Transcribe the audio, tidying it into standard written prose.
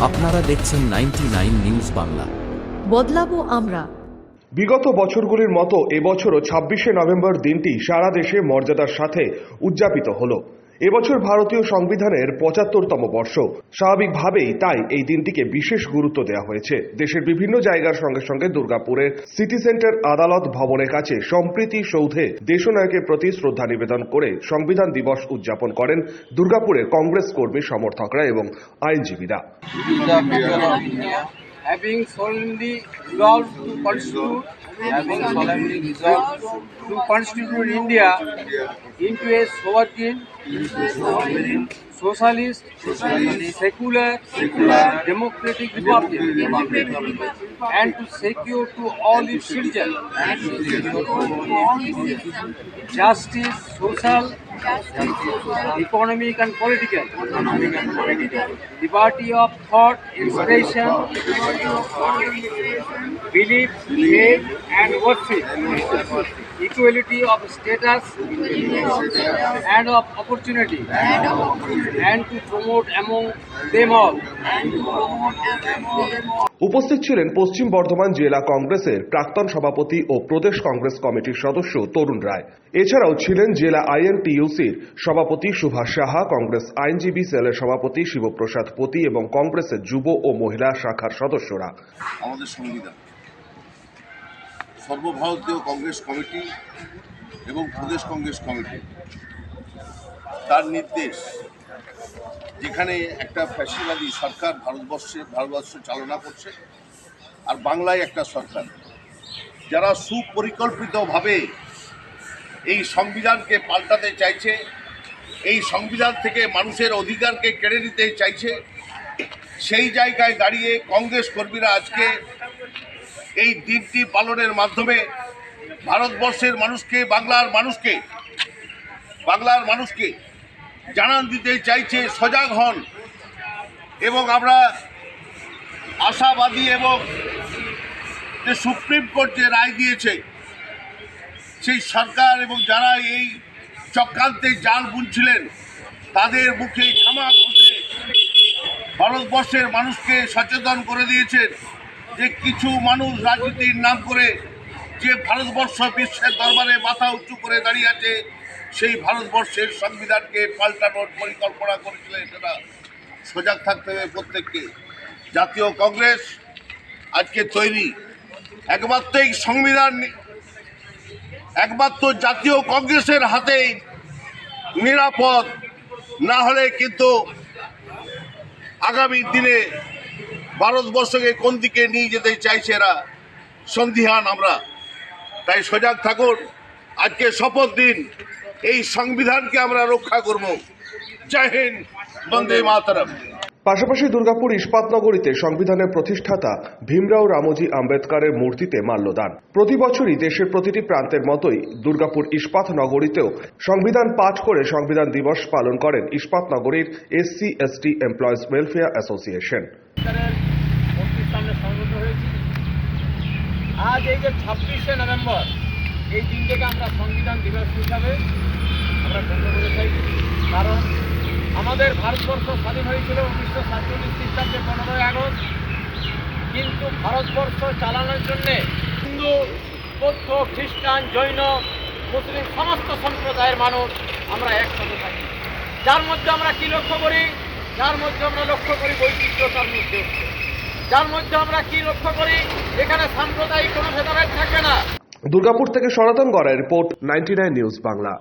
আপনারা দেখছেন 99 নিউজ বাংলা। বদলাবো আমরা। বিগত বছরগুলির মতো এবছরও ২৬শে নভেম্বর দিনটি সারা দেশে মর্যাদার সাথে উদযাপিত হলো। এবছর ভারতীয় সংবিধানের ৭৫তম বর্ষ, স্বাভাবিকভাবেই তাই এই দিনটিকে বিশেষ গুরুত্ব দেওয়া হয়েছে। দেশের বিভিন্ন জায়গার সঙ্গে সঙ্গে দুর্গাপুরের সিটি সেন্টার আদালত ভবনের কাছে সম্প্রীতি সৌধে দেশনায়কের প্রতি শ্রদ্ধা নিবেদন করে সংবিধান দিবস উদযাপন করেন দুর্গাপুরের কংগ্রেস কর্মী সমর্থকরা এবং আইনজীবীরা। Having solemnly resolved to constitute India into a sovereign, socialist, secular, democratic republic, and to secure to all its citizens justice, social, economic and political, liberty of thought, expression, belief, faith and worship, equality of status and of opportunity, and to promote among them all. উপস্থিত ছিলেন পশ্চিম বর্ধমান জেলা কংগ্রেসের প্রাক্তন সভাপতি ও প্রদেশ কংগ্রেস কমিটির সদস্য তরুণ রায়। এছাড়াও ছিলেন জেলা আইএনটিইউসির সভাপতি সুভাষ সাহা, কংগ্রেস আইনজীবী সেলের সভাপতি শিবপ্রসাদ পতি এবং কংগ্রেসের যুব ও মহিলা শাখার সদস্যরা। আমাদের সংবিধান, সর্বভারতীয় কংগ্রেস কমিটি এবং প্রদেশ কংগ্রেস কমিটি তার নির্দেশ, যেখানে একটা ফ্যাসিবাদী সরকার ভারতবর্ষ চালনা করছে, আর বাংলায় একটা সরকার যারা সুপরিকল্পিতভাবে এই সংবিধানকে পাল্টাতে চাইছে, এই সংবিধান থেকে মানুষের অধিকারকে কেড়ে নিতে চাইছে, সেই জায়গায় দাঁড়িয়ে কংগ্রেস কর্মীরা আজকে এই দিনটি পালনের মাধ্যমে ভারতবর্ষের মানুষকে, বাংলার মানুষকে জানান দিতে চাইছে সজাগ হন। এবং আমরা আশাবাদী এবং যে সুপ্রিম কোর্ট যে রায় দিয়েছে, সেই সরকার এবং যারা এই চক্রান্তে জাল বুনছিলেন তাদের মুখে ঝামা ঘষে ভারতবর্ষের মানুষকে সচেতন করে দিয়েছেন যে কিছু মানুষ রাজনীতির নাম করে যে ভারতবর্ষ বিশ্বের দরবারে মাথা উঁচু করে দাঁড়িয়ে আছে, সেই ভারতবর্ষের সংবিধানকে পাল্টানোর পরিকল্পনা করেছিলেন। সেটা সজাগ থাকতে হবে প্রত্যেককে। জাতীয় কংগ্রেস আজকে তৈরি, একমাত্র এই সংবিধান একমাত্র জাতীয় কংগ্রেসের হাতেই নিরাপদ, না হলে কিন্তু আগামী দিনে ভারতবর্ষকে কোন দিকে নিয়ে যেতে চাইছে এরা সন্দিহান আমরা। তাই সজাগ থাকুন, আজকে শপথ দিন, এই সংবিধানকে আমরা রক্ষা করব। জয় হিন্দ, বন্দে মাতরম। পাশাপাশি দুর্গাপুর ইস্পাতনগরীতে সংবিধানের প্রতিষ্ঠাতা ভীমরাও রামজি আম্বেদকরের মূর্তিতে মাল্যদান। প্রতি বছরই দেশের প্রতিটি প্রান্তের মতোই দুর্গাপুর ইস্পাতনগরীতেও সংবিধান পাঠ করে সংবিধান দিবস পালন করেন ইস্পাতনগরীর SC/ST এমপ্লয়িজ ওয়েলফেয়ার অ্যাসোসিয়েশন। আজ এই যে ২৬শে নভেম্বর, এই দিনটাকে আমরা সংবিধান দিবস হিসাবে আমরা গণ্য করে থাকি। কারণ আমাদের ভারতবর্ষ স্বাধীন হয়েছিল ১৯৪৭ খ্রিস্টাব্দে ১৫ই আগস্ট। কিন্তু ভারতবর্ষ চালানোর জন্যে হিন্দু, বৌদ্ধ, খ্রিস্টান, জৈন, মুসলিম সমস্ত সম্প্রদায়ের মানুষ আমরা একসাথে থাকি। যার মধ্যে আমরা কি লক্ষ্য করি? বৈচিত্র্যতার মধ্যে, যার মধ্যে আমরা কি লক্ষ্য করি? এখানে সাম্প্রদায়িক কোনো ভেদাভেদ থাকবে না। দুর্গাপুর থেকে সনাতন গড়াই রিপোর্ট, 99 নিউজ বাংলা।